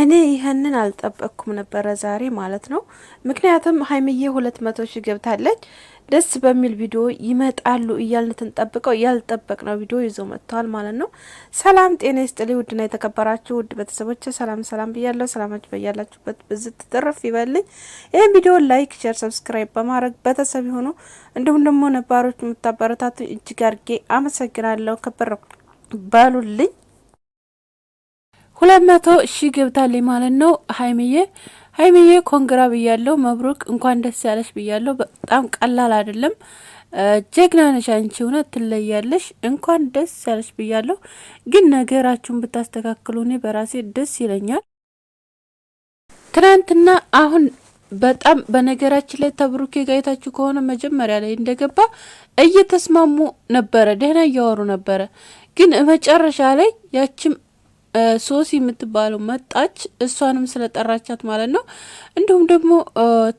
እኔ ይህንን አልጠበቅኩም ነበረ ዛሬ ማለት ነው። ምክንያቱም ሀይሚዬ 200 ሺህ ገብታለች። ደስ በሚል ቪዲዮ ይመጣሉ እያልን ትንጠብቀው ያልጠበቅነው ቪዲዮ ይዞ መጥተዋል ማለት ነው። ሰላም ጤና ይስጥልኝ ውድና የተከበራችሁ ውድ ቤተሰቦች ሰላም ብያለሁ። ሰላማችሁ በያላችሁበት ብዝት ትርፍ ይበልኝ። ይህን ቪዲዮ ላይክ፣ ሼር፣ ሰብስክራይብ በማድረግ ቤተሰብ የሆኑ እንዲሁም ደግሞ ነባሮች የምታበረታቱ እጅግ አድርጌ አመሰግናለሁ። ክብር ባሉልኝ 200 ሺህ ገብታለች ማለት ነው። ሀይሚዬ ኮንግራ ብያለሁ። መብሩክ እንኳን ደስ ያለሽ ብያለሁ። በጣም ቀላል አይደለም። ጀግና ነሽ አንቺ፣ እውነት ትለያለሽ። እንኳን ደስ ያለሽ ብያለሁ። ግን ነገራችሁን ብታስተካክሉ እኔ በራሴ ደስ ይለኛል። ትናንትና አሁን በጣም በነገራችን ላይ ተብሩኬ ጋይታችሁ ከሆነ መጀመሪያ ላይ እንደገባ እየተስማሙ ነበረ፣ ደህና እያወሩ ነበረ። ግን መጨረሻ ላይ ያችም ሶሲ የምትባለው መጣች። እሷንም ስለጠራቻት ማለት ነው። እንዲሁም ደግሞ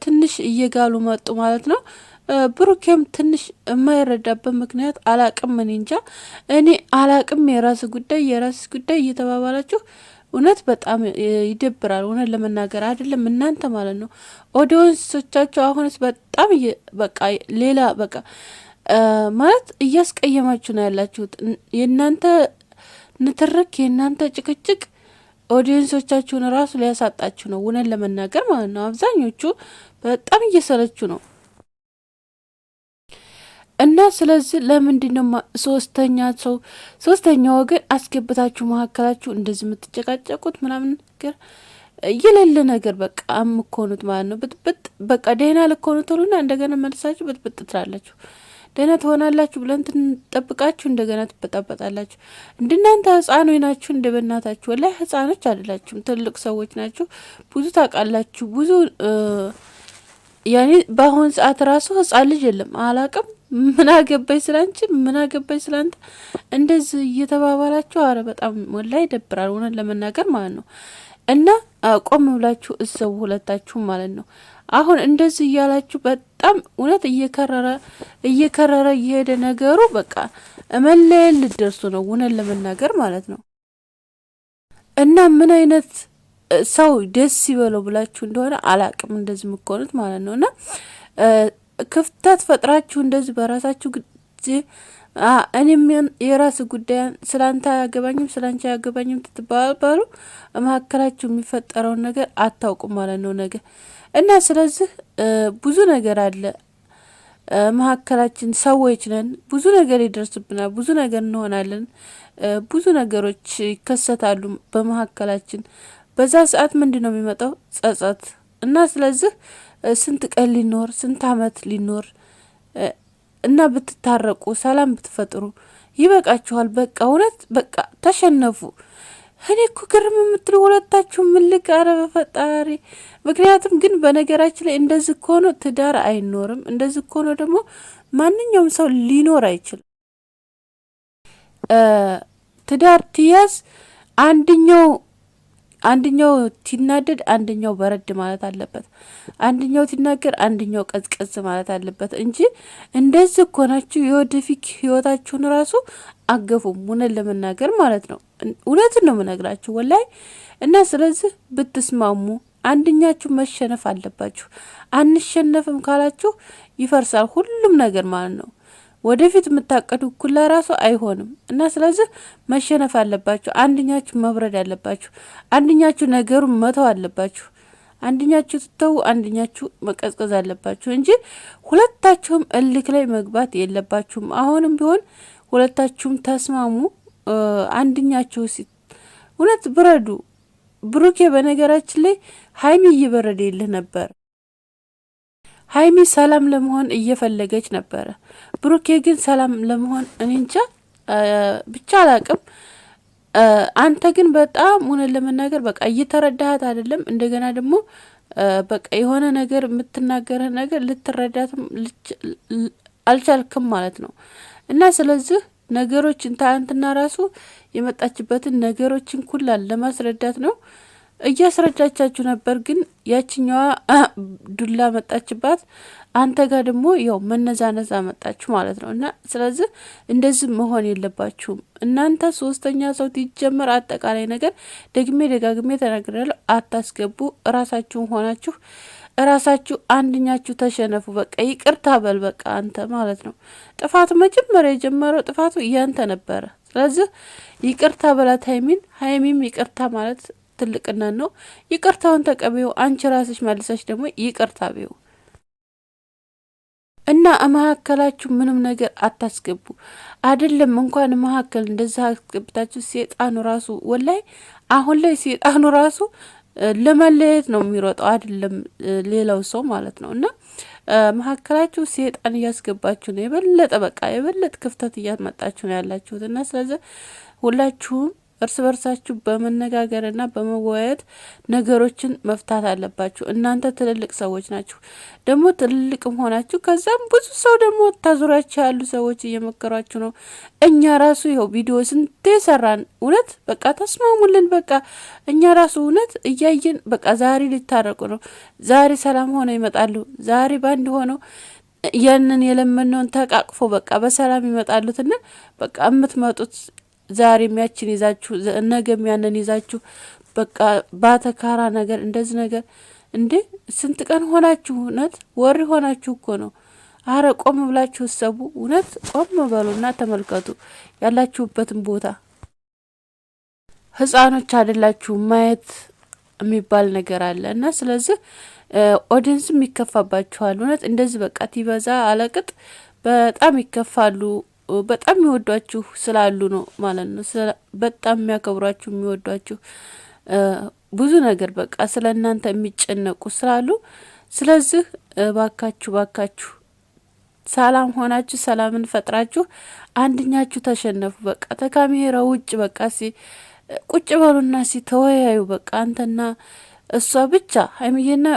ትንሽ እየጋሉ መጡ ማለት ነው። ብሩኬም ትንሽ የማይረዳበት ምክንያት አላቅም። እኔ እንጃ፣ እኔ አላቅም። የራስ ጉዳይ እየተባባላችሁ እውነት በጣም ይደብራል። እውነት ለመናገር አይደለም እናንተ ማለት ነው ኦዲየንሶቻችሁ አሁንስ በጣም በቃ ሌላ በቃ ማለት እያስቀየማችሁ ነው ያላችሁት። የእናንተ ንትርክ የእናንተ ጭቅጭቅ ኦዲየንሶቻችሁን ራሱ ሊያሳጣችሁ ነው እውነት ለመናገር ማለት ነው። አብዛኞቹ በጣም እየሰለችሁ ነው። እና ስለዚህ ለምንድነው ሶስተኛ ወገን አስገብታችሁ መካከላችሁ እንደዚህ የምትጨቃጨቁት ምናምን ነገር የሌለ ነገር በቃ አምኮኑት ማለት ነው። ብጥብጥ በቃ ደህና ልኮኑት ሁሉና እንደገና መልሳችሁ ብጥብጥ ትላላችሁ። ደህና ትሆናላችሁ ብለን ትንጠብቃችሁ እንደገና ትበጣበጣላችሁ። እንደናንተ ህፃኖች ናችሁ። እንደ በእናታችሁ ወላሂ ህፃኖች አይደላችሁም፣ ትልቅ ሰዎች ናችሁ። ብዙ ታውቃላችሁ። ብዙ ያኔ በአሁን ሰዓት ራሱ ህፃን ልጅ የለም። አላቅም ምን አገባኝ ስላንቺ፣ ምን አገባኝ ስላንተ እንደዚህ እየተባባላችሁ አረ በጣም ወላሂ ይደብራል እውነት ለመናገር ማለት ነው። እና ቆም ብላችሁ እሰቡ ሁለታችሁም ማለት ነው። አሁን እንደዚህ እያላችሁ በጣም እውነት እየከረረ እየሄደ ነገሩ በቃ መለየት ልደርሱ ነው እውነት ለመናገር ማለት ነው። እና ምን አይነት ሰው ደስ ይበለው ብላችሁ እንደሆነ አላቅም እንደዚህ የምትሆኑት ማለት ነው። እና ክፍተት ፈጥራችሁ እንደዚህ በራሳችሁ ጊዜ እኔም የራስ ጉዳይ ስላንተ አያገባኝም ስላንቺ አያገባኝም ትትባባሉ መካከላችሁ የሚፈጠረውን ነገር አታውቁም ማለት ነው ነገር እና ስለዚህ ብዙ ነገር አለ መካከላችን። ሰዎች ነን፣ ብዙ ነገር ይደርስብናል፣ ብዙ ነገር እንሆናለን፣ ብዙ ነገሮች ይከሰታሉ በመካከላችን። በዛ ሰዓት ምንድነው የሚመጣው? ጸጸት። እና ስለዚህ ስንት ቀን ሊኖር ስንት አመት ሊኖር እና ብትታረቁ ሰላም ብትፈጥሩ ይበቃችኋል። በቃ እውነት በቃ ተሸነፉ። እኔ እኮ ግርም የምትሉ ሁለታችሁ ምልክ አረ በፈጣሪ። ምክንያቱም ግን በነገራችን ላይ እንደዚህ ከሆነ ትዳር አይኖርም። እንደዚህ ከሆነ ደግሞ ማንኛውም ሰው ሊኖር አይችልም። ትዳር ትያዝ አንደኛው ትናደድ አንደኛው በረድ ማለት አለበት። አንደኛው ትናገር አንደኛው ቀዝቀዝ ማለት አለበት እንጂ እንደዚህ ኮናችሁ የወደፊት ህይወታችሁን ራሱ አገፉም እውነት ለመናገር ማለት ነው። እውነትን ነው የምነግራችሁ ወላይ። እና ስለዚህ ብትስማሙ አንደኛችሁ መሸነፍ አለባችሁ። አንሸነፍም ካላችሁ ይፈርሳል ሁሉም ነገር ማለት ነው። ወደፊት የምታቀዱ ኩላ ራሱ አይሆንም። እና ስለዚህ መሸነፍ አለባችሁ። አንደኛችሁ መብረድ አለባችሁ። አንደኛችሁ ነገሩን መተው አለባችሁ። አንደኛችሁ ትተው አንደኛችሁ መቀዝቀዝ አለባችሁ እንጂ ሁለታችሁም እልክ ላይ መግባት የለባችሁም። አሁንም ቢሆን ሁለታችሁም ተስማሙ። አንደኛችሁ እውነት ብረዱ። ብሩኬ በነገራችን ላይ ሀይሚ እየበረደ የለ ነበር። ሀይሚ ሰላም ለመሆን እየፈለገች ነበረ። ብሩኬ ግን ሰላም ለመሆን እኔ እንጃ ብቻ አላቅም። አንተ ግን በጣም እውነት ለመናገር በቃ እየተረዳሃት አይደለም። እንደገና ደግሞ በቃ የሆነ ነገር የምትናገረ ነገር ልትረዳትም አልቻልክም ማለት ነው። እና ስለዚህ ነገሮችን ታንትና ራሱ የመጣችበትን ነገሮችን ኩላል ለማስረዳት ነው። እያስረዳቻችሁ ነበር። ግን ያችኛዋ ዱላ መጣችባት፣ አንተ ጋር ደግሞ ያው መነዛነዛ መጣችሁ ማለት ነው። እና ስለዚህ እንደዚህ መሆን የለባችሁም እናንተ ሶስተኛ ሰው ትጀምር አጠቃላይ ነገር ደግሜ ደጋግሜ ተናግሬያለሁ። አታስገቡ። ራሳችሁን ሆናችሁ ራሳችሁ አንድኛችሁ ተሸነፉ። በቃ ይቅርታ በል በቃ አንተ ማለት ነው። ጥፋቱ መጀመሪያ የጀመረው ጥፋቱ ያንተ ነበረ። ስለዚህ ይቅርታ በላት ሀይሚም ይቅርታ ማለት ትልቅነት ነው። ይቅርታውን ተቀበዩ። አንቺ ራስሽ መልሰሽ ደግሞ ይቅርታ በዩ እና መሀከላችሁ ምንም ነገር አታስገቡ። አይደለም እንኳን መሀከል እንደዛ አስገብታችሁ ሴጣኑ ራሱ ወላይ አሁን ላይ ሴጣኑ ራሱ ለመለየት ነው የሚሮጠው፣ አይደለም ሌላው ሰው ማለት ነው። እና መሀከላችሁ ሴጣን እያስገባችሁ ነው። የበለጠ በቃ የበለጠ ክፍተት እያመጣችሁ ነው ያላችሁት። እና ስለዚህ ሁላችሁም እርስ በርሳችሁ በመነጋገርና በመወያየት ነገሮችን መፍታት አለባችሁ። እናንተ ትልልቅ ሰዎች ናችሁ። ደግሞ ትልልቅም ሆናችሁ ከዛም ብዙ ሰው ደግሞ ታዙሪያችሁ ያሉ ሰዎች እየመከሯችሁ ነው። እኛ ራሱ ይኸው ቪዲዮ ስንቴ ሰራን። እውነት በቃ ተስማሙልን። በቃ እኛ ራሱ እውነት እያየን በቃ ዛሬ ሊታረቁ ነው፣ ዛሬ ሰላም ሆነው ይመጣሉ፣ ዛሬ ባንድ ሆነው ያንን የለመነውን ተቃቅፎ በቃ በሰላም ይመጣሉትና በቃ የምትመጡት ዛሬም ያችን ይዛችሁ ነገም ያንን ይዛችሁ በቃ ባተካራ ነገር እንደዚህ ነገር እንዴ ስንት ቀን ሆናችሁ? እውነት ወር ሆናችሁ እኮ ነው። አረ ቆም ብላችሁ ሰቡ። እውነት ቆም በሉና ተመልከቱ ያላችሁበትን ቦታ። ህፃኖች አይደላችሁ፣ ማየት የሚባል ነገር አለ እና ስለዚህ ኦዲየንስም ይከፋባችኋል። እውነት እንደዚህ በቃ ቲበዛ አለቅጥ በጣም ይከፋሉ። በጣም የሚወዷችሁ ስላሉ ነው ማለት ነው። በጣም የሚያከብሯችሁ የሚወዷችሁ ብዙ ነገር በቃ ስለ እናንተ የሚጨነቁ ስላሉ፣ ስለዚህ ባካችሁ ሰላም ሆናችሁ ሰላምን ፈጥራችሁ አንድኛችሁ ተሸነፉ። በቃ ተካሜራ ውጭ በቃ ቁጭ በሉና ተወያዩ። በቃ አንተና እሷ ብቻ ሀይሚዬና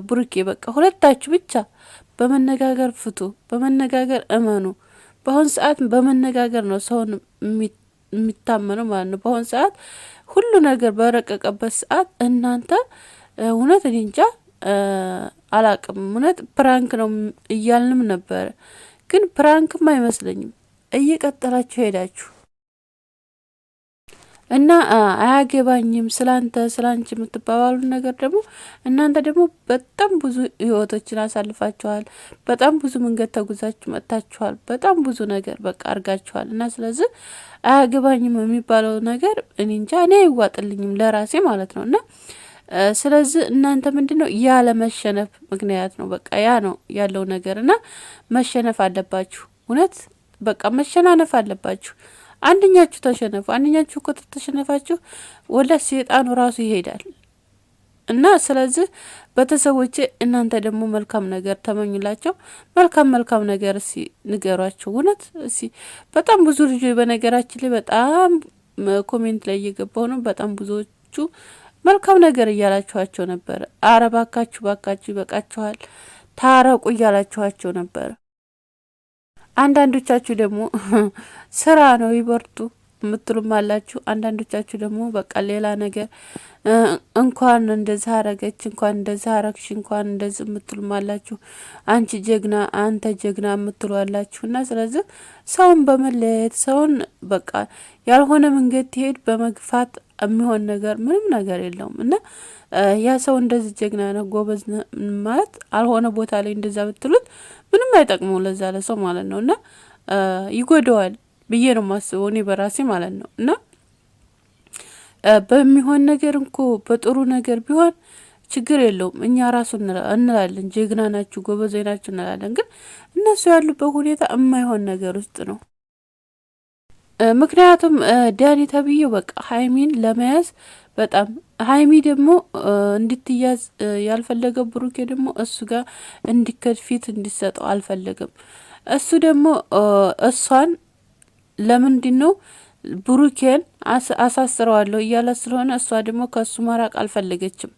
ብሩኬ በቃ ሁለታችሁ ብቻ በመነጋገር ፍቱ፣ በመነጋገር እመኑ። በአሁን ሰዓት በመነጋገር ነው ሰውን የሚታመነው ማለት ነው። በአሁን ሰዓት ሁሉ ነገር በረቀቀበት ሰዓት እናንተ እውነት እኔ እንጃ አላቅም። እውነት ፕራንክ ነው እያልንም ነበረ፣ ግን ፕራንክም አይመስለኝም። እየቀጠላችሁ ሄዳችሁ እና አያገባኝም ስላንተ ስላንቺ የምትባባሉ ነገር ደግሞ እናንተ ደግሞ በጣም ብዙ ህይወቶችን አሳልፋችኋል። በጣም ብዙ መንገድ ተጉዛችሁ መጥታችኋል። በጣም ብዙ ነገር በቃ አርጋችኋል። እና ስለዚህ አያገባኝም የሚባለው ነገር እኔ እንጃ እኔ አይዋጥልኝም ለራሴ ማለት ነው። እና ስለዚህ እናንተ ምንድነው ያለ መሸነፍ ምክንያት ነው። በቃ ያ ነው ያለው ነገር እና መሸነፍ አለባችሁ። እውነት በቃ መሸናነፍ አለባችሁ። አንደኛችሁ ተሸነፉ። አንደኛችሁ እኮ ተሸነፋችሁ ወላ ሴጣኑ ራሱ ይሄዳል። እና ስለዚህ ቤተሰቦቼ እናንተ ደግሞ መልካም ነገር ተመኙላቸው። መልካም ነገር ንገሯቸው። እውነት በጣም ብዙ ልጆች በነገራችን ላይ በጣም ኮሜንት ላይ እየገባው ነው። በጣም ብዙዎቹ መልካም ነገር እያላችኋቸው ነበር። አረ ባካችሁ ይበቃችኋል ታረቁ እያላችኋቸው ነበር። አንዳንዶቻችሁ ደግሞ ስራ ነው ይበርቱ የምትሉም አላችሁ። አንዳንዶቻችሁ ደግሞ በቃ ሌላ ነገር እንኳን እንደዛ አረገች፣ እንኳን እንደዛ አረግሽ፣ እንኳን እንደዚህ የምትሉም አላችሁ። አንቺ ጀግና፣ አንተ ጀግና የምትሉ አላችሁ። እና ስለዚህ ሰውን በመለያየት ሰውን በቃ ያልሆነ መንገድ ትሄድ በመግፋት የሚሆን ነገር ምንም ነገር የለውም። እና ያ ሰው እንደዚህ ጀግና ነው ጎበዝ ማለት አልሆነ ቦታ ላይ እንደዛ ብትሉት ምንም አይጠቅመው ለዛ ለሰው ማለት ነው። እና ይጎደዋል ብዬ ነው ማስበው እኔ በራሴ ማለት ነው። እና በሚሆን ነገር እንኮ በጥሩ ነገር ቢሆን ችግር የለውም። እኛ ራሱ እንላለን ጀግና ናችሁ ጎበዝ ናችሁ እንላለን። ግን እነሱ ያሉበት ሁኔታ የማይሆን ነገር ውስጥ ነው። ምክንያቱም ዳኒ ተብዬው በቃ ሀይሚን ለመያዝ በጣም ሀይሚ ደግሞ እንድትያዝ ያልፈለገ ብሩኬ ደግሞ እሱ ጋር እንዲከድ ፊት እንዲሰጠው አልፈለገም። እሱ ደግሞ እሷን ለምንድን ነው ብሩኬን አሳስረዋለሁ እያለ ስለሆነ እሷ ደግሞ ከሱ መራቅ አልፈለገችም።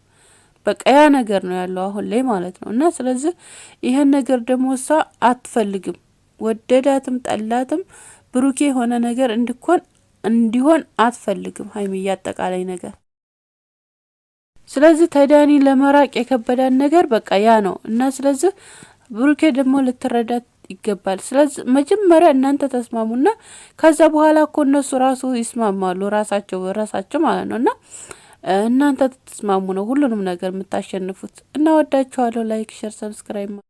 በቃ ያ ነገር ነው ያለው አሁን ላይ ማለት ነው። እና ስለዚህ ይሄን ነገር ደግሞ እሷ አትፈልግም። ወደዳትም ጠላትም ብሩኬ የሆነ ነገር እንዲሆን አትፈልግም ሀይሚ ያጠቃላይ ነገር። ስለዚህ ተዳኒ ለመራቅ የከበዳን ነገር በቃ ያ ነው እና ስለዚህ ብሩኬ ደግሞ ልትረዳት ይገባል። ስለዚህ መጀመሪያ እናንተ ተስማሙና ከዛ በኋላ እኮ እነሱ ራሱ ይስማማሉ ራሳቸው በራሳቸው ማለት ነውና እናንተ ተስማሙ ነው ሁሉንም ነገር የምታሸንፉት። እና ወዳችኋለሁ። ላይክ ሼር ሰብስክራይብ